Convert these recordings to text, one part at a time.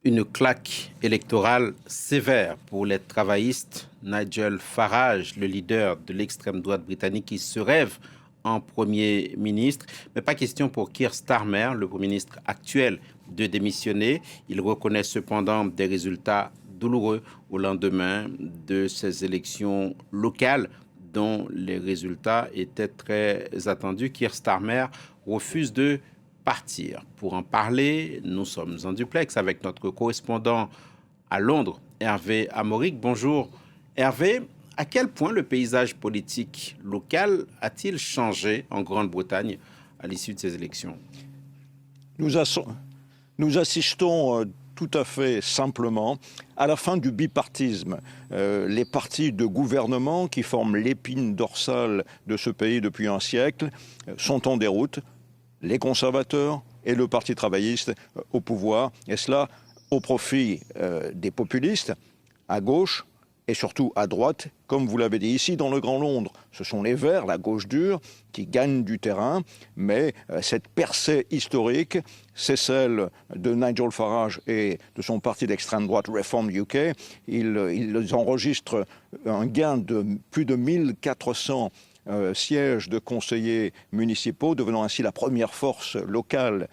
Une claque électorale sévère pour les travaillistes. Nigel Farage, le leader de l'extrême droite britannique, qui se rêve en Premier ministre. Mais pas question pour Keir Starmer, le Premier ministre actuel, de démissionner. Il reconnaît cependant des résultats douloureux au lendemain de ces élections locales dont les résultats étaient très attendus. Keir Starmer refuse de partir. Pour en parler, nous sommes en duplex avec notre correspondant à Londres, Hervé Amoric. Bonjour Hervé, à quel point le paysage politique local a-t-il changé en Grande-Bretagne à l'issue de ces élections? Nous assistons tout à fait simplement à la fin du bipartisme. Les partis de gouvernement qui forment l'épine dorsale de ce pays depuis un siècle sont en déroute. Les conservateurs et le Parti travailliste au pouvoir, et cela au profit des populistes, à gauche et surtout à droite. Comme vous l'avez dit, ici dans le Grand Londres, ce sont les Verts, la gauche dure, qui gagnent du terrain, mais cette percée historique, c'est celle de Nigel Farage et de son parti d'extrême droite Reform UK. Ils enregistrent un gain de plus de 1400 sièges de conseillers municipaux, devenant ainsi la première force locale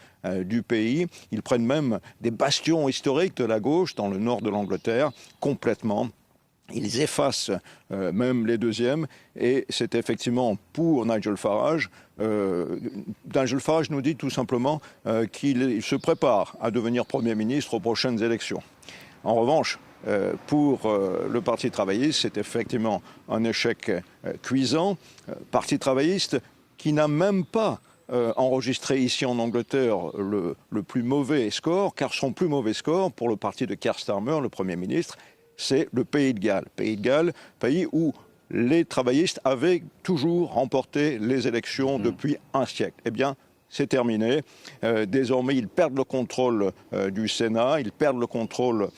du pays. Ils prennent même des bastions historiques de la gauche dans le nord de l'Angleterre, complètement. Ils effacent même les deuxièmes, et c'est effectivement pour Nigel Farage. Nigel Farage nous dit tout simplement qu'il se prépare à devenir Premier ministre aux prochaines élections. En revanche, pour le Parti travailliste, c'est effectivement un échec cuisant. Parti travailliste qui n'a même pas enregistré ici en Angleterre le plus mauvais score, car son plus mauvais score pour le parti de Keir Starmer, le Premier ministre, c'est le Pays de Galles. Pays de Galles, pays où les travaillistes avaient toujours remporté les élections depuis un siècle. Eh bien, c'est terminé. Désormais, ils perdent le contrôle du Sénat, ils perdent le contrôle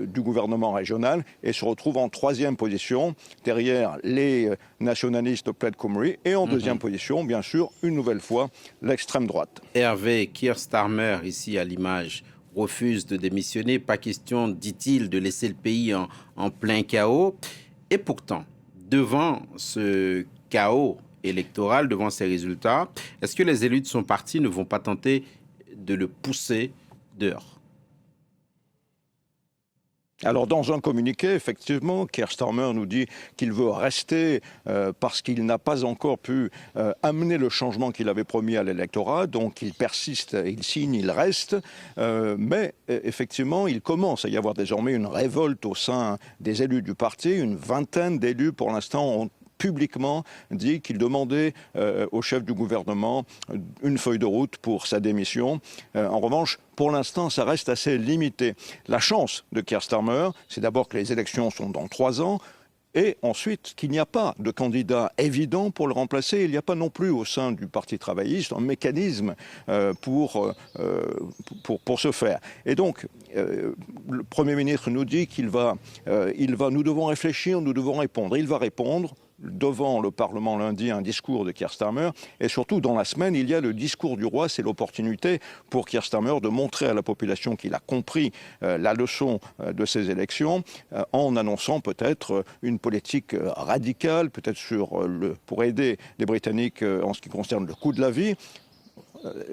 du gouvernement régional et se retrouvent en troisième position, derrière les nationalistes de Plaid Cymru, et en deuxième position, bien sûr, une nouvelle fois, l'extrême droite. Hervé, Keir Starmer, ici à l'image, refuse de démissionner. Pas question, dit-il, de laisser le pays en plein chaos. Et pourtant, devant ce chaos électoral, devant ces résultats, est-ce que les élus de son parti ne vont pas tenter de le pousser dehors? Alors, dans un communiqué, effectivement, Keir Starmer nous dit qu'il veut rester parce qu'il n'a pas encore pu amener le changement qu'il avait promis à l'électorat. Donc, il persiste, il signe, il reste. Mais effectivement, il commence à y avoir désormais une révolte au sein des élus du parti. Une vingtaine d'élus, pour l'instant, ont publiquement dit qu'il demandait au chef du gouvernement une feuille de route pour sa démission. En revanche, pour l'instant, ça reste assez limité. La chance de Keir Starmer, c'est d'abord que les élections sont dans 3 ans, et ensuite qu'il n'y a pas de candidat évident pour le remplacer. Il n'y a pas non plus au sein du Parti travailliste un mécanisme pour ce faire. Et donc, le Premier ministre nous dit nous devons réfléchir, nous devons répondre. Il va répondre devant le Parlement lundi un discours de Keir Starmer, et surtout dans la semaine il y a le discours du roi. C'est l'opportunité pour Keir Starmer de montrer à la population qu'il a compris la leçon de ces élections, en annonçant peut-être une politique radicale, peut-être pour aider les Britanniques en ce qui concerne le coût de la vie.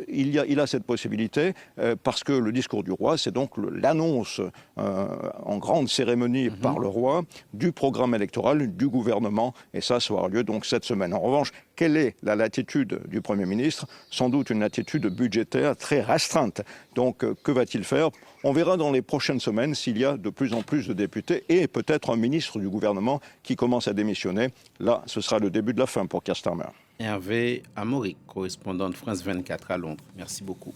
Il a cette possibilité parce que le discours du roi, c'est donc l'annonce en grande cérémonie par le roi du programme électoral du gouvernement, et ça aura lieu donc cette semaine. En revanche, quelle est la latitude du Premier ministre? Sans doute une latitude budgétaire très restreinte. Donc que va-t-il faire? On verra dans les prochaines semaines s'il y a de plus en plus de députés et peut-être un ministre du gouvernement qui commence à démissionner. Là, ce sera le début de la fin pour Keir Starmer. Hervé Amoric, correspondant de France 24 à Londres. Merci beaucoup.